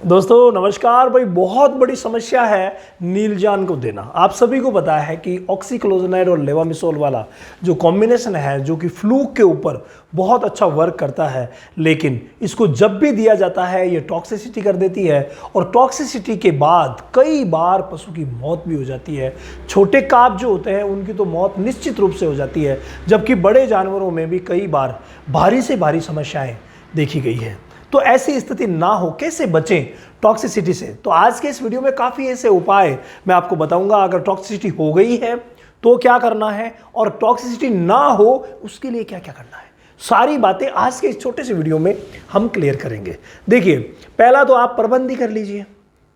दोस्तों नमस्कार भाई। बहुत बड़ी समस्या है नीलजान को देना। आप सभी को पता है कि ऑक्सीक्लोजनाइड और लेवामिसोल वाला जो कॉम्बिनेशन है, जो कि फ्लू के ऊपर बहुत अच्छा वर्क करता है, लेकिन इसको जब भी दिया जाता है ये टॉक्सिसिटी कर देती है और टॉक्सिसिटी के बाद कई बार पशु की मौत भी हो जाती है। छोटे काप जो होते हैं उनकी तो मौत निश्चित रूप से हो जाती है, जबकि बड़े जानवरों में भी कई बार भारी से भारी समस्याएं देखी गई है। तो ऐसी स्थिति ना हो, कैसे बचें टॉक्सिसिटी से, तो आज के इस वीडियो में काफ़ी ऐसे उपाय मैं आपको बताऊंगा। अगर टॉक्सिसिटी हो गई है तो क्या करना है और टॉक्सिसिटी ना हो उसके लिए क्या क्या करना है, सारी बातें आज के इस छोटे से वीडियो में हम क्लियर करेंगे। देखिए, पहला तो आप प्रबंध ही कर लीजिए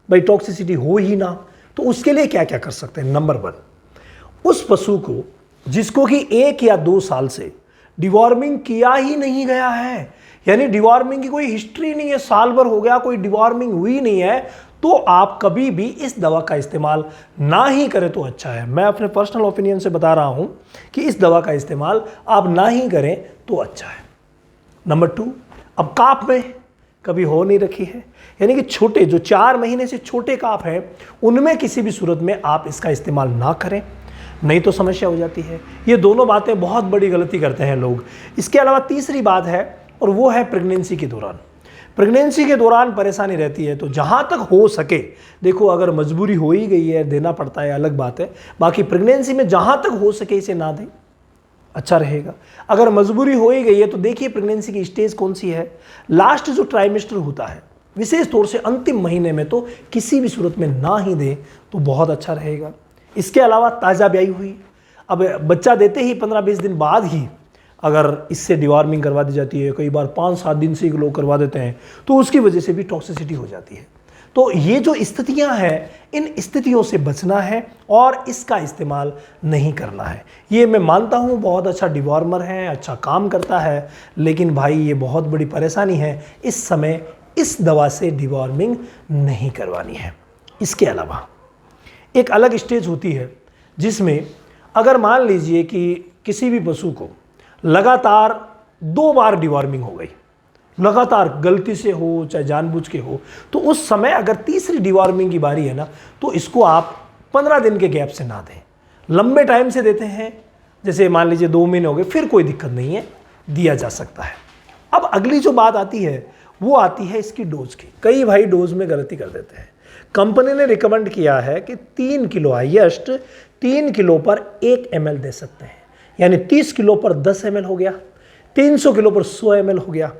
भाई, टॉक्सिसिटी हो ही ना तो उसके लिए क्या क्या कर सकते हैं। नंबर 1, उस पशु को जिसको कि 1 या 2 साल से डिवॉर्मिंग किया ही नहीं गया है, यानी डिवॉर्मिंग की कोई हिस्ट्री नहीं है, साल भर हो गया कोई डिवॉर्मिंग हुई नहीं है, तो आप कभी भी इस दवा का इस्तेमाल ना ही करें तो अच्छा है। मैं अपने पर्सनल ओपिनियन से बता रहा हूं कि इस दवा का इस्तेमाल आप ना ही करें तो अच्छा है। नंबर 2, अब काप में कभी हो नहीं रखी है, यानी कि छोटे जो 4 महीने से छोटे काप हैं उनमें किसी भी सूरत में आप इसका इस्तेमाल ना करें, नहीं तो समस्या हो जाती है। ये दोनों बातें बहुत बड़ी गलती करते हैं लोग। इसके अलावा तीसरी बात है और वो है प्रेगनेंसी के दौरान। प्रेगनेंसी के दौरान परेशानी रहती है, तो जहाँ तक हो सके, देखो अगर मजबूरी हो ही गई है देना पड़ता है अलग बात है, बाकी प्रेगनेंसी में जहाँ तक हो सके इसे ना दें, अच्छा रहेगा। अगर मजबूरी हो ही गई है तो देखिए प्रेगनेंसी की स्टेज कौन सी है। लास्ट जो ट्राइमेस्टर होता है, विशेष तौर से अंतिम महीने में, तो किसी भी सूरत में ना ही दें तो बहुत अच्छा रहेगा। इसके अलावा ताज़ा ब्याई हुई, अब बच्चा देते ही 15-20 दिन बाद ही अगर इससे डिवॉर्मिंग करवा दी जाती है, कई बार 5-7 दिन से लोग करवा देते हैं, तो उसकी वजह से भी टॉक्सिसिटी हो जाती है। तो ये जो स्थितियां हैं, इन स्थितियों से बचना है और इसका इस्तेमाल नहीं करना है। ये मैं मानता हूँ बहुत अच्छा डिवॉर्मर है, अच्छा काम करता है, लेकिन भाई ये बहुत बड़ी परेशानी है, इस समय इस दवा से डिवॉर्मिंग नहीं करवानी है। इसके अलावा एक अलग स्टेज होती है जिसमें अगर मान लीजिए कि किसी भी पशु को लगातार 2 बार डिवॉर्मिंग हो गई, लगातार गलती से हो चाहे जानबूझ के हो, तो उस समय अगर तीसरी डिवॉर्मिंग की बारी है ना, तो इसको आप 15 दिन के गैप से ना दें। लंबे टाइम से देते हैं, जैसे मान लीजिए 2 महीने हो गए, फिर कोई दिक्कत नहीं है, दिया जा सकता है। अब अगली जो बात आती है वो आती है इसकी डोज की। कई भाई डोज में गलती कर देते हैं। कंपनी ने रिकमेंड किया है कि 3 किलो, हाईएस्ट 3 किलो पर 1 ml दे सकते हैं, यानी 30 किलो पर 10 ml हो गया, 300 किलो पर 100 ml हो गया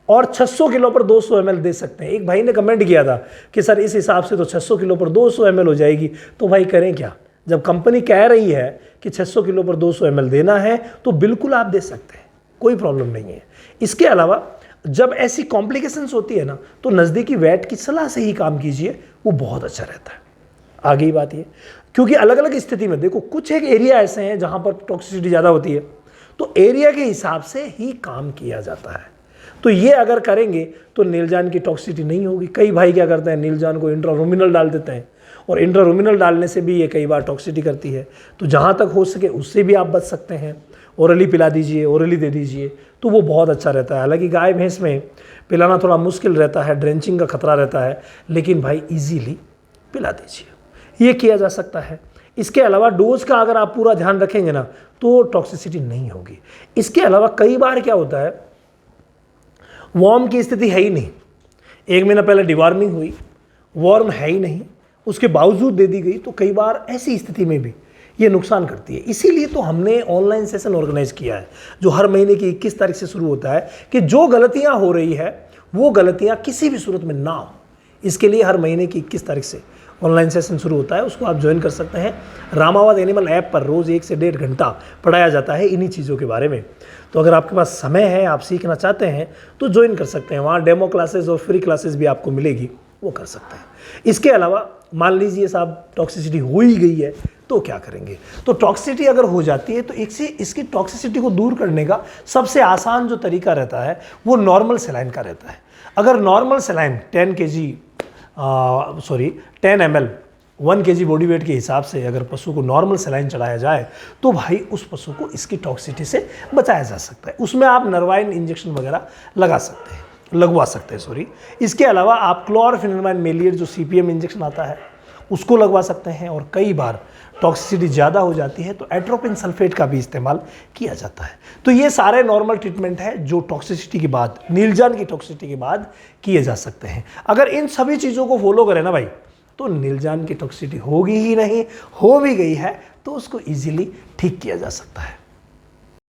और 600 किलो पर 200 ml दे सकते हैं। एक भाई ने कमेंट किया था कि सर इस हिसाब से तो 600 किलो पर 200 ml हो जाएगी, तो भाई करें क्या। जब कंपनी कह रही है कि 600 किलो पर 200 ml देना है तो बिल्कुल आप दे सकते हैं, कोई प्रॉब्लम नहीं है। इसके अलावा जब ऐसी कॉम्प्लिकेशंस होती है ना, तो नज़दीकी वेट की सलाह से ही काम कीजिए, वो बहुत अच्छा रहता है। आगे ही बात ये, क्योंकि अलग अलग स्थिति में देखो, कुछ एक एरिया ऐसे हैं जहां पर टॉक्सिसिटी ज़्यादा होती है, तो एरिया के हिसाब से ही काम किया जाता है। तो ये अगर करेंगे तो नीलजान की टॉक्सिसिटी नहीं होगी। कई भाई क्या करते हैं, नीलजान को इंट्रारूमिनल डाल देते हैं, और इंट्रारूमिनल डालने से भी ये कई बार टॉक्सिसिटी करती है। तो जहाँ तक हो सके उससे भी आप बच सकते हैं। ओरली पिला दीजिए, ओरली दे दीजिए, तो वो बहुत अच्छा रहता है। हालांकि गाय भैंस में पिलाना थोड़ा मुश्किल रहता है, ड्रेंचिंग का खतरा रहता है, लेकिन भाई ईजीली पिला दीजिए, ये किया जा सकता है। इसके अलावा डोज का अगर आप पूरा ध्यान रखेंगे ना, तो टॉक्सिसिटी नहीं होगी। इसके अलावा कई बार क्या होता है, वॉर्म की स्थिति है ही नहीं, 1 महीना पहले डिवॉर्मिंग हुई, वॉर्म है ही नहीं, उसके बावजूद दे दी गई, तो कई बार ऐसी स्थिति में भी ये नुकसान करती है। इसीलिए तो हमने ऑनलाइन सेशन ऑर्गेनाइज किया है, जो हर महीने की 21 तारीख से शुरू होता है, कि जो गलतियां हो रही है वो गलतियां किसी भी सूरत में ना हो। इसके लिए हर महीने की 21 तारीख से ऑनलाइन सेशन शुरू होता है, उसको आप ज्वाइन कर सकते हैं। रामावत एनिमल ऐप पर रोज़ 1 से 1.5 घंटा पढ़ाया जाता है इन्हीं चीज़ों के बारे में। तो अगर आपके पास समय है, आप सीखना चाहते हैं, तो ज्वाइन कर सकते हैं। वहाँ डेमो क्लासेस और फ्री क्लासेस भी आपको मिलेगी, वो कर सकते हैं। इसके अलावा मान लीजिए साहब टॉक्सिसिटी हो ही गई है, तो क्या करेंगे। तो टॉक्सिसिटी अगर हो जाती है तो इसकी टॉक्सिसिटी को दूर करने का सबसे आसान जो तरीका रहता है वो नॉर्मल सेलाइन का रहता है। अगर normal saline 10 ml 1 kg body weight के हिसाब से अगर पशु को नॉर्मल सेलाइन चढ़ाया जाए, तो भाई उस पशु को इसकी टॉक्सिसिटी से बचाया जा सकता है। उसमें आप नरवाइन इंजेक्शन वगैरह लगा सकते हैं। लगवा सकते हैं, सॉरी। इसके अलावा आप क्लोरफेनिलमाइन मेलिएट जो सीपीएम इंजेक्शन आता है उसको लगवा सकते हैं, और कई बार टॉक्सिसिटी ज़्यादा हो जाती है तो एट्रोपिन सल्फेट का भी इस्तेमाल किया जाता है। तो ये सारे नॉर्मल ट्रीटमेंट है जो टॉक्सिसिटी के बाद, नीलजान की टॉक्सिसिटी के बाद किए जा सकते हैं। अगर इन सभी चीज़ों को फॉलो करें ना भाई, तो नीलजान की टॉक्सिसिटी होगी ही नहीं, हो भी गई है तो उसको ईजिली ठीक किया जा सकता है।